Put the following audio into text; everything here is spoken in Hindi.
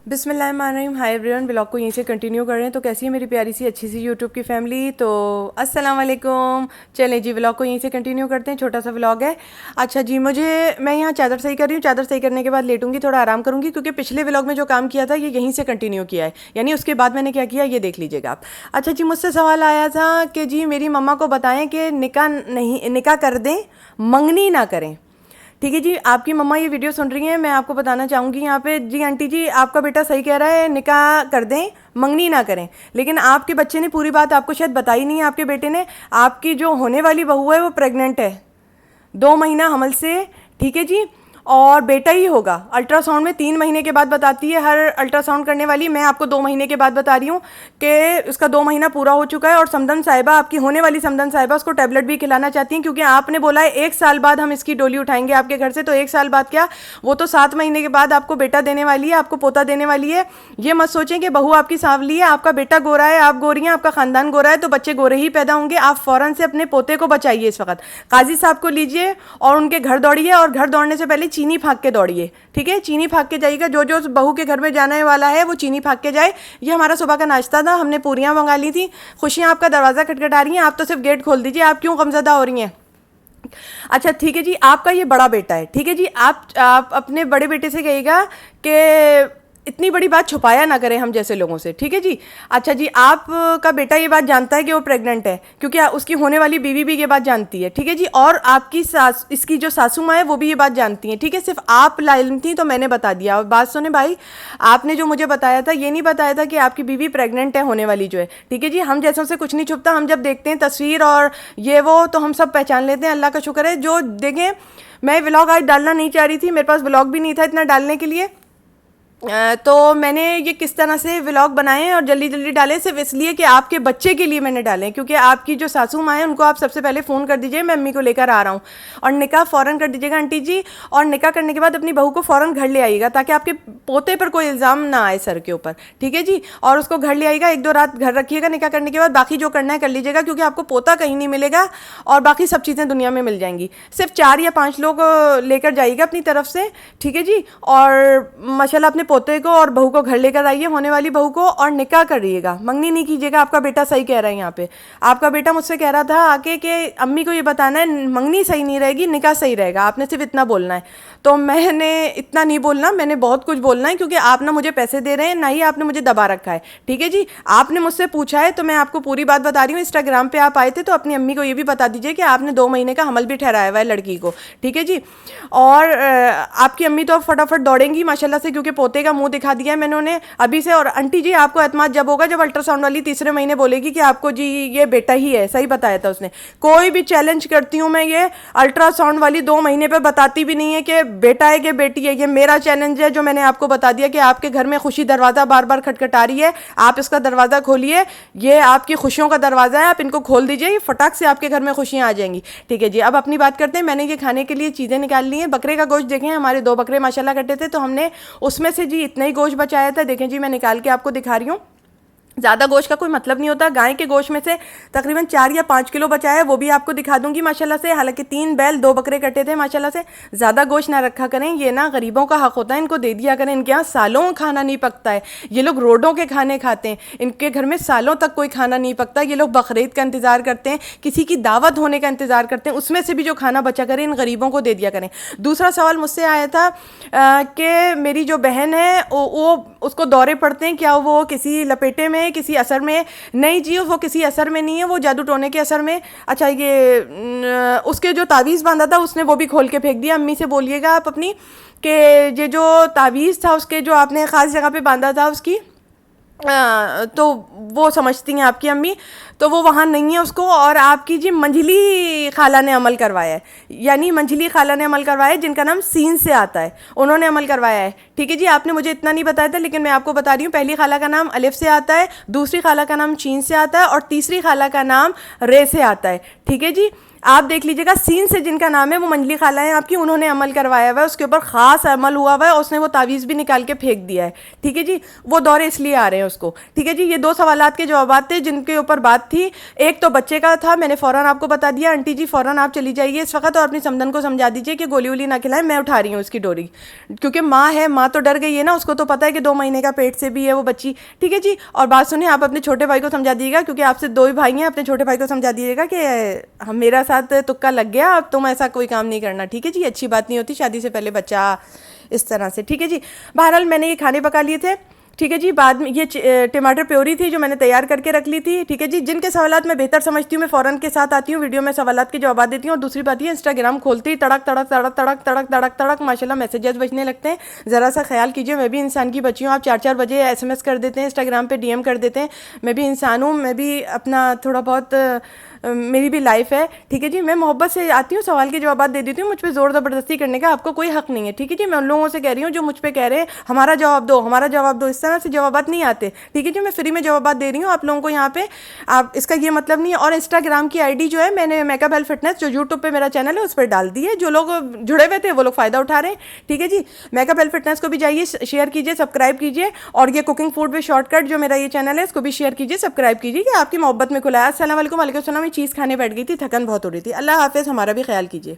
बिस्मिल्लाहिर्रहमानिर्रहीम। हाय एवरीवन, ब्लॉग को यहीं से कंटिन्यू कर रहे हैं। तो कैसी है मेरी प्यारी सी अच्छी सी यूट्यूब की फैमिली। तो अस्सलाम वालेकुम। चलें जी, व्लॉग को यहीं से कंटिन्यू करते हैं। छोटा सा व्लॉग है। अच्छा जी, मैं यहाँ चादर सही कर रही हूँ। चादर सही करने के बाद लेटूंगी, थोड़ा आराम करूँगी, क्योंकि पिछले व्लॉग में जो काम किया था ये यहीं से कंटिन्यू किया है। यानी उसके बाद मैंने क्या किया ये देख लीजिएगा आप। अच्छा जी, मुझसे सवाल आया था कि जी मेरी मम्मा को बताएं कि निकाह कर दें, मंगनी ना करें। ठीक है जी, आपकी मम्मा ये वीडियो सुन रही हैं, मैं आपको बताना चाहूँगी यहाँ पे। जी आंटी जी, आपका बेटा सही कह रहा है, निकाह कर दें, मंगनी ना करें। लेकिन आपके बच्चे ने पूरी बात आपको शायद बताई नहीं है। आपके बेटे ने, आपकी जो होने वाली बहू है वो प्रेग्नेंट है 2 महीना हमल से। ठीक है जी, और बेटा ही होगा। अल्ट्रासाउंड में 3 महीने के बाद बताती है हर अल्ट्रासाउंड करने वाली। मैं आपको 2 महीने के बाद बता रही हूँ कि उसका 2 महीना पूरा हो चुका है। और समदन साहिबा, आपकी होने वाली समदन साहिबा, उसको टैबलेट भी खिलाना चाहती हैं, क्योंकि आपने बोला है 1 साल बाद हम इसकी डोली उठाएंगे आपके घर से। तो 1 साल बाद क्या, वो तो 7 महीने के बाद आपको बेटा देने वाली है, आपको पोता देने वाली है। ये मत सोचें कि बहू आपकी सांवली है, आपका बेटा गोरा है, आप गोरी हैं, आपका खानदान गोरा है, तो बच्चे गोरे ही पैदा होंगे। आप फौरन से अपने पोते को बचाइए इस वक्त। काजी साहब को लीजिए और उनके घर दौड़िए, और घर दौड़ने से पहले चीनी फाँक के दौड़िए। ठीक है, चीनी फाँक के जाइएगा। जो जो बहू के घर में जाने वाला है वो चीनी फाँक के जाए। ये हमारा सुबह का नाश्ता था, हमने पूरियाँ मंगा ली थी। खुशियाँ आपका दरवाज़ा खटखटा रही हैं, आप तो सिर्फ गेट खोल दीजिए। आप क्यों गमज़दा हो रही हैं? अच्छा ठीक है जी, आपका ये बड़ा बेटा है। ठीक है जी, आप अपने बड़े बेटे से कहिएगा कि इतनी बड़ी बात छुपाया ना करें हम जैसे लोगों से। ठीक है जी। अच्छा जी, आपका बेटा ये बात जानता है कि वो प्रेग्नेंट है, क्योंकि उसकी होने वाली बीवी भी ये बात जानती है। ठीक है जी, और आपकी सास, इसकी जो सासू माँ है वो भी ये बात जानती है। ठीक है, सिर्फ आप लाइल थी तो मैंने बता दिया। और बात सुने भाई, आपने जो मुझे बताया था ये नहीं बताया था कि आपकी बीवी प्रेग्नेंट है, होने वाली जो है। ठीक है जी, हम जैसों से कुछ नहीं छुपता। हम जब देखते हैं तस्वीर और ये वो, तो हम सब पहचान लेते हैं। अल्लाह का शुक्र है। जो देखें, मैं व्लॉग आज डालना नहीं चाह रही थी, मेरे पास व्लॉग भी नहीं था इतना डालने के लिए। तो मैंने ये किस तरह से व्लॉग बनाए और जल्दी जल्दी डाले, सिर्फ इसलिए कि आपके बच्चे के लिए मैंने डाले। क्योंकि आपकी जो सासू माँ है उनको आप सबसे पहले फ़ोन कर दीजिए, मैं अम्मी को लेकर आ रहा हूँ। और निकाह फ़ौरन कर दीजिएगा आंटी जी। और निकाह करने के बाद अपनी बहू को फ़ौरन घर ले आइएगा, ताकि आपके पोते पर कोई इल्ज़ाम ना आए सर के ऊपर। ठीक है जी, और उसको घर ले आइएगा, 1-2 रात घर रखिएगा निकाह करने के बाद। बाकी जो करना है कर लीजिएगा, क्योंकि आपको पोता कहीं नहीं मिलेगा और बाकी सब चीज़ें दुनिया में मिल जाएंगी। सिर्फ 4 या 5 लोग लेकर जाइएगा अपनी तरफ से। ठीक है जी, और माशाल्लाह अपने पोते को और बहू को घर लेकर आइए, होने वाली बहू को, और निकाह करिएगा, मंगनी नहीं कीजिएगा। आपका बेटा सही कह रहा है। यहाँ पे आपका बेटा मुझसे कह रहा था आके कि अम्मी को ये बताना है मंगनी सही नहीं रहेगी, निकाह सही रहेगा। आपने सिर्फ इतना बोलना है। तो मैंने इतना नहीं बोलना, मैंने बहुत कुछ बोलना है, क्योंकि आप ना मुझे पैसे दे रहे हैं, ना ही आपने मुझे दबा रखा है। ठीक है जी, आपने मुझसे पूछा है तो मैं आपको पूरी बात बता रही हूँ। इंस्टाग्राम पे आप आए थे तो अपनी अम्मी को ये भी बता दीजिए कि आपने 2 महीने का हमल भी ठहराया हुआ है लड़की को। ठीक है जी, और आपकी अम्मी तो फटाफट दौड़ेंगी माशाल्लाह से, क्योंकि पोते का मुंह दिखा दिया है मैंने उन्हें अभी से। और आंटी जी, आपको एतमाद जब होगा जब अल्ट्रासाउंड वाली तीसरे महीने बोलेगी कि आपको जी ये बेटा ही है। सही बताया था उसने। कोई भी चैलेंज करती हूँ मैं, ये अल्ट्रासाउंड वाली 2 महीने पे बताती भी नहीं है कि बेटा है कि बेटी है। ये मेरा चैलेंज है जो मैंने आपको बता दिया कि आपके घर में खुशी दरवाज़ा बार बार खटखटा रही है, आप इसका दरवाज़ा खोलिए। ये आपकी खुशियों का दरवाज़ा है, आप इनको खोल दीजिए, फटाक से आपके घर में खुशियाँ आ जाएंगी। ठीक है जी, अब अपनी बात करते हैं। मैंने ये खाने के लिए चीज़ें निकाल ली हैं। बकरे का गोश्त देखें, हमारे 2 बकरे माशाल्लाह कटे थे, तो हमने उसमें से जी इतना ही गोश्त बचाया था। देखें जी, मैं निकाल के आपको दिखा रही हूँ। ज़्यादा गोश्त का कोई मतलब नहीं होता। गाय के गोश्त में से तकरीबन 4 या 5 किलो बचा है, वो भी आपको दिखा दूंगी माशाल्लाह से। हालांकि 3 बैल 2 बकरे कटे थे माशाल्लाह से। ज़्यादा गोश्त ना रखा करें, ये ना गरीबों का हक होता है, इनको दे दिया करें। इनके यहाँ सालों खाना नहीं पकता है। ये लोग रोडों के खाने खाते हैं, इनके घर में सालों तक कोई खाना नहीं पकता। ये लोग बकरीद का इंतज़ार करते हैं, किसी की दावत होने का इंतज़ार करते हैं, उसमें से भी जो खाना बचा करें इन गरीबों को दे दिया करें। दूसरा सवाल मुझसे आया था कि मेरी जो बहन है वो उसको दौरे पड़ते हैं, क्या वो किसी लपेटे में, किसी असर में? नहीं जी, वो किसी असर में नहीं है, वो जादू टोने के असर में। अच्छा, ये उसके जो तावीज़ बांधा था उसने वो भी खोल के फेंक दिया। अम्मी से बोलिएगा आप अपनी कि ये जो तावीज़ था उसके जो आपने ख़ास जगह पे बांधा था उसकी, तो वो समझती हैं आपकी अम्मी, तो वो वहाँ नहीं है उसको। और आपकी जी मंझली खाला ने अमल करवाया है, यानी मंझली खाला ने अमल करवाया है, जिनका नाम सीन से आता है, उन्होंने अमल करवाया है। ठीक है जी, आपने मुझे इतना नहीं बताया था, लेकिन मैं आपको बता रही हूँ। पहली खाला का नाम अलिफ से आता है, दूसरी खाला का नाम चीन से आता है, और तीसरी खाला का नाम रे से आता है। ठीक है जी, आप देख लीजिएगा सीन से जिनका नाम है वो मंजली खाला है आपकी, उन्होंने अमल करवाया हुआ है, उसके ऊपर ख़ास अमल हुआ हुआ है, उसने वो तावीज़ भी निकाल के फेंक दिया है। ठीक है जी, वो दौरे इसलिए आ रहे हैं उसको। ठीक है जी, ये 2 सवालात के जवाब थे जिनके ऊपर बात थी। एक तो बच्चे का था, मैंने फ़ौरन आपको बता दिया। आंटी जी फ़ौरन आप चली जाइए इस वक्त और अपनी समदन को समझा दीजिए कि गोली वोली ना खिलाएं, मैं उठा रही हूँ उसकी डोरी, क्योंकि माँ है, माँ तो डर गई है ना, उसको तो पता है कि 2 महीने का पेट से भी है वो बच्ची। ठीक है जी, और बात सुनिए, आप अपने छोटे भाई को समझा दीजिएगा, क्योंकि आपसे 2 ही भाई हैं, अपने छोटे भाई को समझा दीजिएगा कि हम मेरा साथ तुक्का लग गया, अब तुम ऐसा कोई काम नहीं करना। ठीक है जी, अच्छी बात नहीं होती शादी से पहले बच्चा इस तरह से। ठीक है जी, बहरहाल मैंने ये खाने पका लिए थे। ठीक है जी, बाद में ये टमाटर प्योरी थी जो मैंने तैयार करके रख ली थी। ठीक है जी, जिनके सवालात मैं बेहतर समझती हूँ मैं फ़ौरन के साथ आती हूँ वीडियो में, सवालात के जवाब देती हूँ। और दूसरी बात ये, इंस्टाग्राम खोलती ही तड़क तड़क तड़क तड़क तड़क तड़क तड़क माशाल्लाह मैसेजेस बजने लगते हैं। ज़रा सा ख्याल कीजिए, मैं भी इंसान की बच्ची हूँ। आप 4-4 बजे SMS कर देते हैं, इंस्टाग्राम पे DM कर देते हैं, मैं भी इंसान हूँ, मैं भी अपना थोड़ा बहुत मेरी भी लाइफ है। ठीक है जी, मैं मोहब्बत से आती हूँ, सवाल के जवाब दे देती हूँ, मुझ पर ज़ोर ज़बरदस्ती करने का आपको कोई हक़ नहीं है। ठीक है जी, मैं उन लोगों से कह रही हूँ जो मुझ पर कह रहे हैं हमारा जवाब दो, हमारा जवाब दो, इस तरह से जवाब नहीं आते। ठीक है जी, मैं फ्री में जवाब दे रही हूँ आप लोगों को यहाँ पे, आप इसका ये मतलब नहीं है। और इंस्टाग्राम की ID जो है मैंने मेकअप हेल्थ फिटनेस जो यूट्यूब पे मेरा चैनल है उस पर डाल दी है, जो लोग जुड़े हुए थे वो लोग फ़ायदा उठा रहे हैं। ठीक है जी, मेकअप हेल्थ फिटनेस को भी जाइए, शेयर कीजिए, सब्सक्राइब कीजिए, और ये कुकिंग फूड विद शॉर्टकट जो मेरा ये चैनल है इसको भी शेयर कीजिए, सब्सक्राइब कीजिए, कि आपकी मोहब्बत में खुला है। अस्सलाम वालेकुम, वालेकुम सलाम। ये चीज़ खाने बैठ गई थी, थकन बहुत हो रही थी। अल्लाह हाफिज़, हमारा भी ख्याल कीजिए।